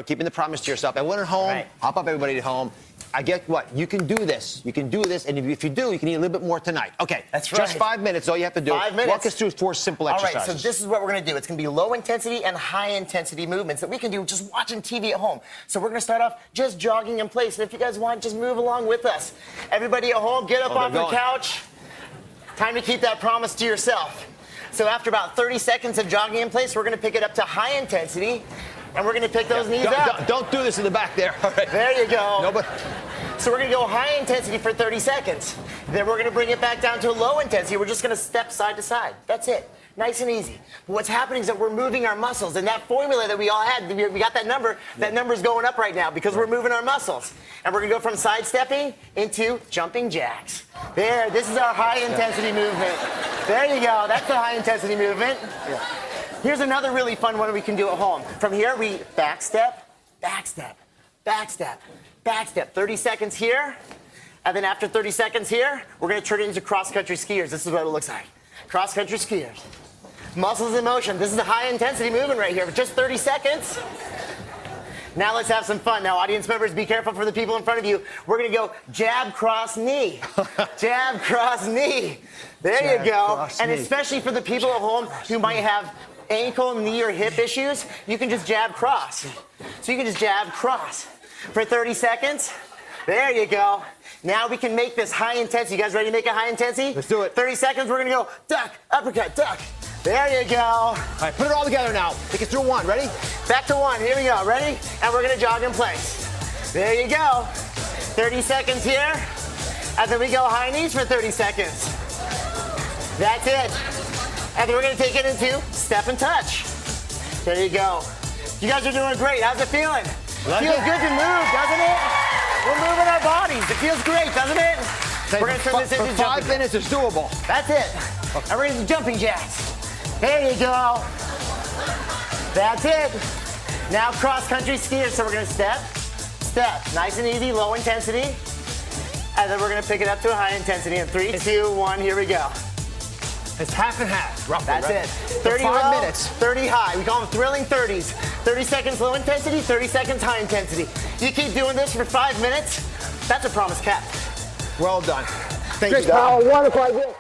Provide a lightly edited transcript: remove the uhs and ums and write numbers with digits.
Keeping the promise to yourself. Everyone at home, hop up everybody at home. I get what? You can do this. You can do this. And if you do, you can eat a little bit more tonight. Okay. That's right. Just 5 minutes, all you have to do. 5 minutes. Walk us through 4 simple exercises. All right, so this is what we're going to do. It's going to be low intensity and high intensity movements that we can do just watching TV at home. So we're going to start off just jogging in place. And if you guys want, just move along with us. Everybody at home, get up off your couch. Time to keep that promise to yourself. So after about 30 seconds of jogging in place, we're going to pick it up to high intensity. And we're going to pick those knees up. Don't do this in the back there. All right. There you go. No, but... So we're going to go high intensity for 30 seconds. Then we're going to bring it back down to low intensity. We're just going to step side to side. That's it. Nice and easy. But what's happening is that we're moving our muscles. And that formula that we all had, we got that number. That number's going up right now because we're moving our muscles. And we're going to go from sidestepping into jumping jacks. There. This is our high intensity movement. There you go. That's the high intensity movement. Here's another really fun one we can do at home. From here, we back step, back step, back step, back step. 30 seconds here. And then after 30 seconds here, we're going to turn it into cross-country skiers. This is what it looks like. Cross-country skiers. Muscles in motion. This is a high-intensity movement right here for just 30 seconds. Now let's have some fun. Now, audience members, be careful for the people in front of you. We're going to go jab, cross, knee. Jab, cross, knee. There you go. And especially for the people at home who might have ankle, knee, or hip issues, you can just jab, cross. So you can just jab, cross for 30 seconds. There you go. Now we can make this high intensity. You guys ready to make it high intensity? Let's do it. 30 seconds, we're going to go duck, uppercut, duck. There you go. All right, put it all together now. Take it through 1. Ready? Back to 1. Here we go. Ready? And we're going to jog in place. There you go. 30 seconds here. And then we go high knees for 30 seconds. That's it. And then we're going to take it into step and touch. There you go. You guys are doing great. How's it feeling? Feels good to move, doesn't it? We're moving our bodies. It feels great, doesn't it? We're going to turn this into for 5 minutes. It's doable. That's it. And we're going to do jumping jacks. There you go. That's it. Now cross-country skiers. So we're going to step, step. Nice and easy, low intensity. And then we're going to pick it up to a high intensity in 3, 2, 1. Here we go. It's half and half, roughly. That's right? it. 30 5 low, minutes. 30 high. We call them thrilling 30s. 30 seconds low intensity, 30 seconds high intensity. You keep doing this for 5 minutes, that's a promise kept. Well done. Thank you, Bob. Wonderful idea.